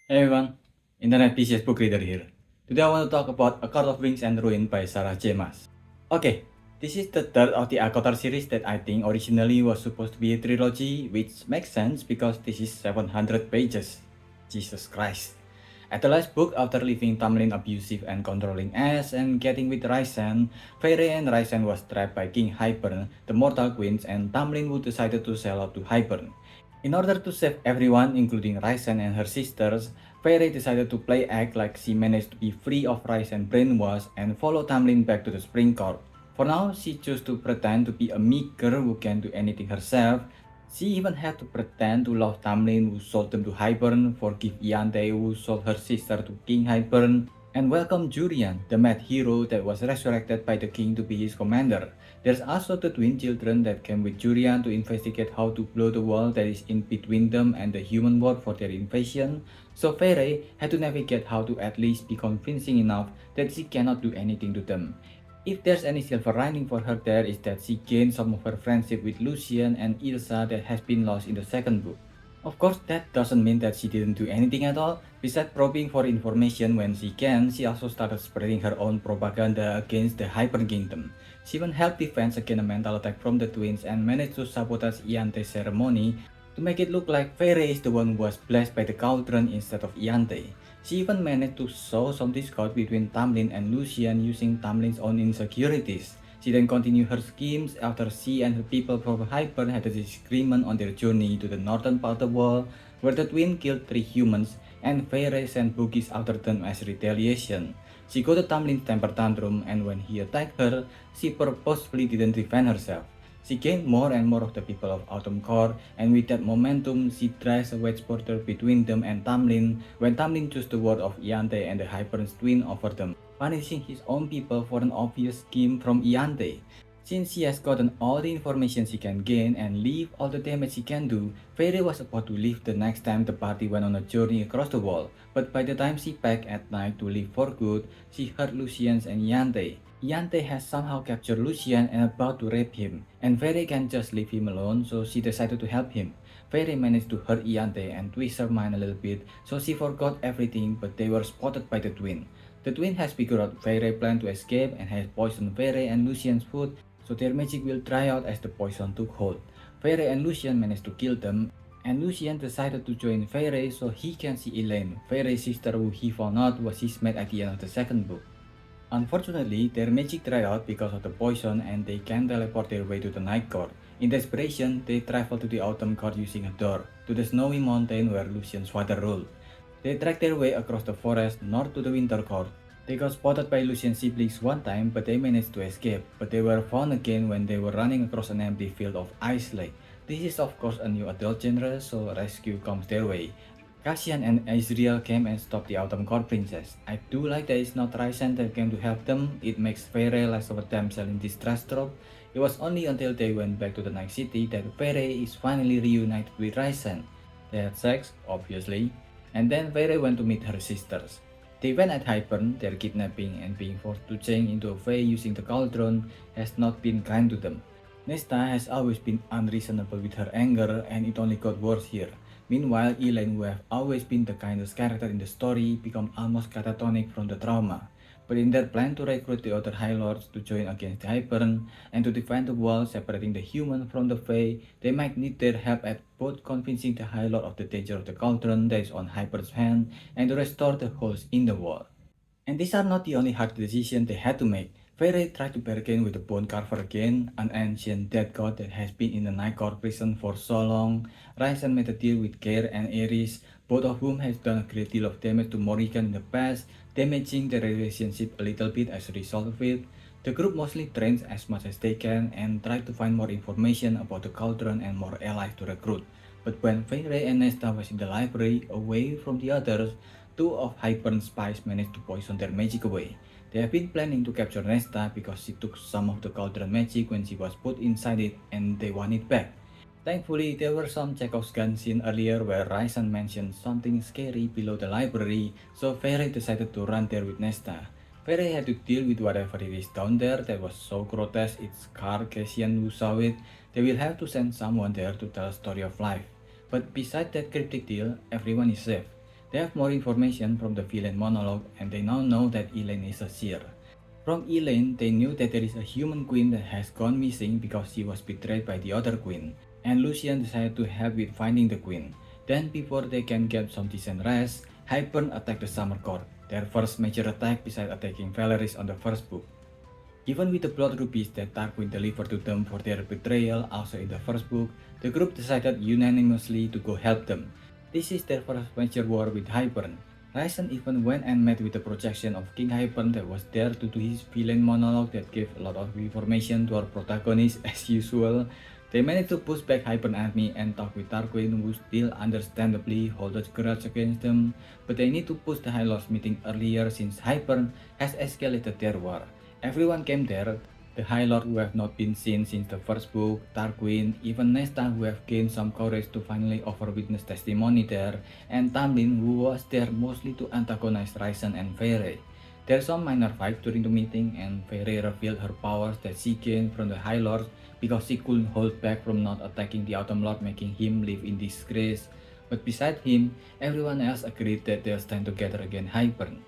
Hey everyone, Internet PCS book reader here. Today I want to talk about A Court of Wings and Ruin by Sarah J. Maas. Okay, this is the third of the ACOTAR series that I think originally was supposed to be a trilogy, which makes sense because this is 700 pages. Jesus Christ. At the last book, after leaving Tamlin abusive and controlling as and getting with Rysand, Feyre and Rysand was trapped by King Hybern, the Mortal Queens, and Tamlin would decided to sell out to Hybern. In order to save everyone, including Rysand and her sisters, Feyre decided to play act like she managed to be free of Rysand brainwash and follow Tamlin back to the Spring Court. For now, she chose to pretend to be a meek girl who can do anything herself. She even had to pretend to love Tamlin who sold them to Hybern, forgive Iante who sold her sister to King Hybern, and welcome Jurian, the mad hero that was resurrected by the king to be his commander. There's also the twin children that came with Jurian to investigate how to blow the wall that is in between them and the human world for their invasion, so Feyre had to navigate how to at least be convincing enough that she cannot do anything to them. If there's any silver lining for her there is that she gained some of her friendship with Lucien and Ilsa that has been lost in the second book. Of course, that doesn't mean that she didn't do anything at all. Besides probing for information when she can, she also started spreading her own propaganda against the Hyper Kingdom. She even helped defense against a mental attack from the twins and managed to sabotage Iante's ceremony to make it look like Feyre is the one who was blessed by the cauldron instead of Iante. She even managed to sow some discord between Tamlin and Lucien using Tamlin's own insecurities. She then continued her schemes after she and her people from Hyper had a disagreement on their journey to the northern part of the wall, where the twin killed 3 humans and Feyre sent boogies after them as retaliation. She got a Tamlin's temper tantrum, and when he attacked her, she purposefully didn't defend herself. She gained more and more of the people of Autumn Court, and with that momentum, she drives a wedge border between them and Tamlin when Tamlin chose the word of Iante and the Hyper's twin over them, punishing his own people for an obvious scheme from Iante. Since she has gotten all the information she can gain and leave all the damage she can do, Feyre was about to leave the next time the party went on a journey across the wall, but by the time she packed at night to leave for good, she heard Lucien's and Iante. Iante has somehow captured Lucien and about to rape him, and Feyre can't just leave him alone, so she decided to help him. Feyre managed to hurt Iante and twist her mind a little bit, so she forgot everything, but they were spotted by the twin. The twin has figured out Feyre's plan to escape and has poisoned Feyre and Lucien's food, so their magic will dry out as the poison took hold. Feyre and Lucien managed to kill them, and Lucien decided to join Feyre so he can see Elaine, Feyre's sister who he found out was his mate at the end of the second book. Unfortunately, their magic dried out because of the poison and they can't teleport their way to the Night Court. In desperation, they travel to the Autumn Court using a door, to the snowy mountain where Lucien's father ruled. They track their way across the forest north to the Winter Court. They got spotted by Lucien's siblings one time, but they managed to escape, but they were found again when they were running across an empty field of Ice Lake. This is of course a new adult genre, so rescue comes their way. Cassian and Azriel came and stopped the Autumn Court princess. I do like that it's not Rysand that came to help them, it makes Feyre less of a damsel in distress trope. It was only until they went back to the Night City that Feyre is finally reunited with Rysand. They had sex, obviously, and then Feyre went to meet her sisters. The event at Hybern, their kidnapping and being forced to change into a Fae using the cauldron, has not been kind to them. Nesta has always been unreasonable with her anger, and it only got worse here. Meanwhile, Elaine, who have always been the kindest character in the story, become almost catatonic from the trauma. But in their plan to recruit the other High Lords to join against Hybern and to defend the wall separating the human from the Fae, they might need their help at both convincing the High Lord of the danger of the cauldron that is on Hybern's hand and to restore the holes in the wall. And these are not the only hard decisions they had to make. Feyre tried to bargain with the Bone Carver again, an ancient dead god that has been in the Night Court prison for so long. Rysand made a deal with Care and Aerys, both of whom have done a great deal of damage to Morrigan in the past, damaging their relationship a little bit as a result of it. The group mostly trains as much as they can and try to find more information about the cauldron and more allies to recruit. But when Feyre and Nesta was in the library, away from the others, 2 of Hybern's spies managed to poison their magic away. They have been planning to capture Nesta because she took some of the cauldron magic when she was put inside it and they want it back. Thankfully, there were some Chekhov's gun scene earlier where Rysand mentioned something scary below the library, so Feyre decided to run there with Nesta. Feyre had to deal with whatever it is down there that was so grotesque it scarred Cassian who saw it. They will have to send someone there to tell a story of life. But besides that cryptic deal, everyone is safe. They have more information from the villain monologue and they now know that Elaine is a seer. From Elaine, they knew that there is a human queen that has gone missing because she was betrayed by the other queen, and Lucian decided to help with finding the queen. Then before they can get some decent rest, Hybern attacked the Summer Court, their first major attack besides attacking Valeris on the first book. Given with the blood rubies that Tarquin delivered to them for their betrayal also in the first book, the group decided unanimously to go help them. This is their first major war with Hybern. Ryzen even went and met with the projection of King Hybern that was there to do his villain monologue that gave a lot of information to our protagonist as usual. They managed to push back Hybern army and talk with Tarquin, who still understandably hold a grudge against them, but they need to push the High Lords meeting earlier since Hybern has escalated their war. Everyone came there, the High Lord who have not been seen since the first book, Tarquin, even Nesta who have gained some courage to finally offer witness testimony there, and Tamlin who was there mostly to antagonize Ryzen and Feyre. There's some minor fight during the meeting and Feyre revealed her powers that she gained from the High Lord because she couldn't hold back from not attacking the Autumn Lord, making him live in disgrace. But beside him, everyone else agreed that they'll stand together against Hybern.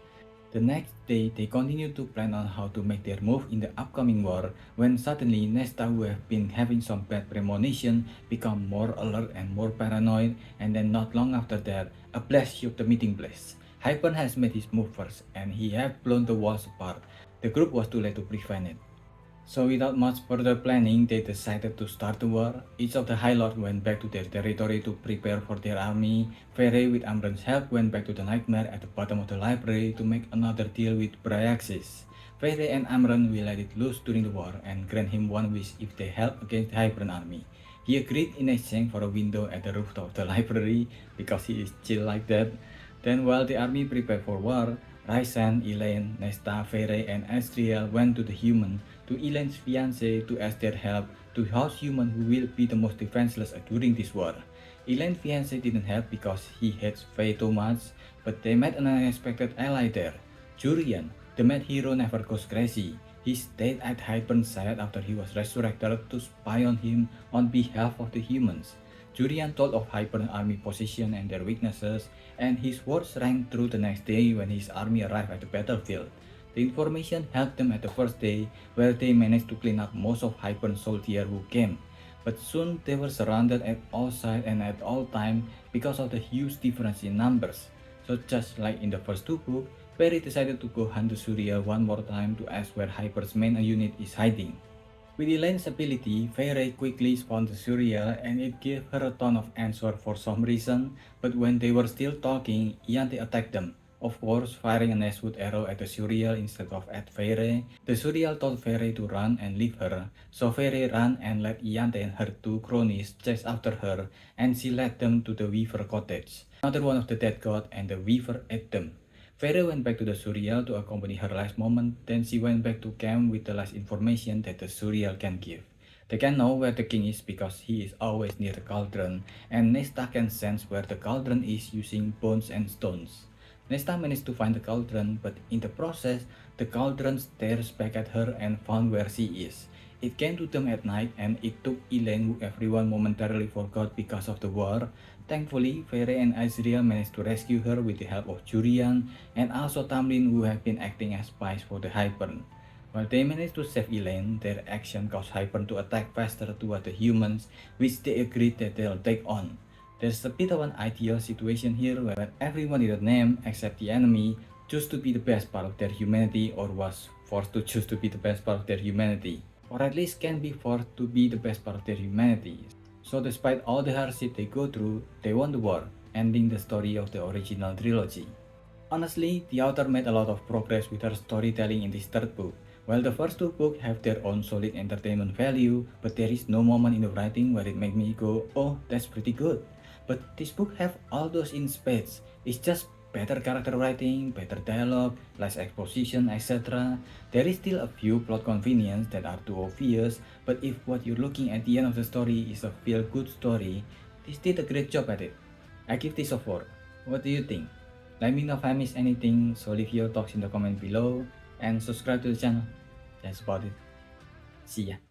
The next day, they continued to plan on how to make their move in the upcoming war when suddenly Nesta, who have been having some bad premonition, become more alert and more paranoid, and then not long after that, a blast shook the meeting place. Hybern has made his move first and he had blown the walls apart. The group was too late to prevent it. So without much further planning, they decided to start the war. Each of the High Lords went back to their territory to prepare for their army. Feyre, with Amren's help, went back to the Nightmare at the bottom of the library to make another deal with Bryaxis. Feyre and Amren will let it loose during the war and grant him one wish if they help against the Hybern army. He agreed in exchange for a window at the rooftop of the library because he is chill like that. Then while the army prepared for war, Ryzen, Elaine, Nesta, Feyre, and Asriel went to the human, to Elaine's fiancé to ask their help to house human who will be the most defenseless during this war. Elaine's fiancé didn't help because he hates Faye too much, but they met an unexpected ally there. Jurian, the mad hero never goes crazy. He stayed at Hybern's side after he was resurrected to spy on him on behalf of the humans. Jurian told of Hybern's army position and their weaknesses, and his words rang true the next day when his army arrived at the battlefield. The information helped them at the first day, where they managed to clean up most of Hybern's soldiers who came. But soon they were surrounded at all sides and at all times because of the huge difference in numbers. So just like in the first two books, Perry decided to go hunt the Suriel one more time to ask where Hybern's main unit is hiding. With Elaine's ability, Feyre quickly found the Suriel and it gave her a ton of answer for some reason, but when they were still talking, Iante attacked them. Of course, firing a Nestwood arrow at the Suriel instead of at Feyre. The Suriel told Feyre to run and leave her, so Feyre ran and let Iante and her two cronies chase after her, and she led them to the Weaver cottage. Another one of the dead god, and the Weaver ate them. Feyre went back to the Suriel to accompany her last moment, then she went back to camp with the last information that the Suriel can give. They can know where the king is because he is always near the cauldron, and Nesta can sense where the cauldron is using bones and stones. Nesta managed to find the cauldron, but in the process, the cauldron stares back at her and found where she is. It came to them at night and it took Elaine, who everyone momentarily forgot because of the war. Thankfully, Feyre and Asriel managed to rescue her with the help of Jurian and also Tamlin, who have been acting as spies for the Hybern. While they managed to save Elaine, their action caused Hybern to attack faster toward the humans, which they agreed that they'll take on. There's a bit of an ideal situation here where everyone in the name except the enemy chose to be the best part of their humanity or was forced to choose to be the best part of their humanity, or at least can be forced to be the best part of their humanity. So despite all the hardship they go through, they won the war, ending the story of the original trilogy. Honestly, the author made a lot of progress with her storytelling in this third book. While the first two books have their own solid entertainment value, but there is no moment in the writing where it made me go, oh, that's pretty good. But this book have all those in spades. It's just better character writing, better dialogue, less exposition, etc. There is still a few plot convenience that are too obvious, but if what you're looking at the end of the story is a feel-good story, this did a great job at it. I give this a 4. What do you think? Let me know if I missed anything, so leave your thoughts in the comment below and subscribe to the channel. That's about it. See ya.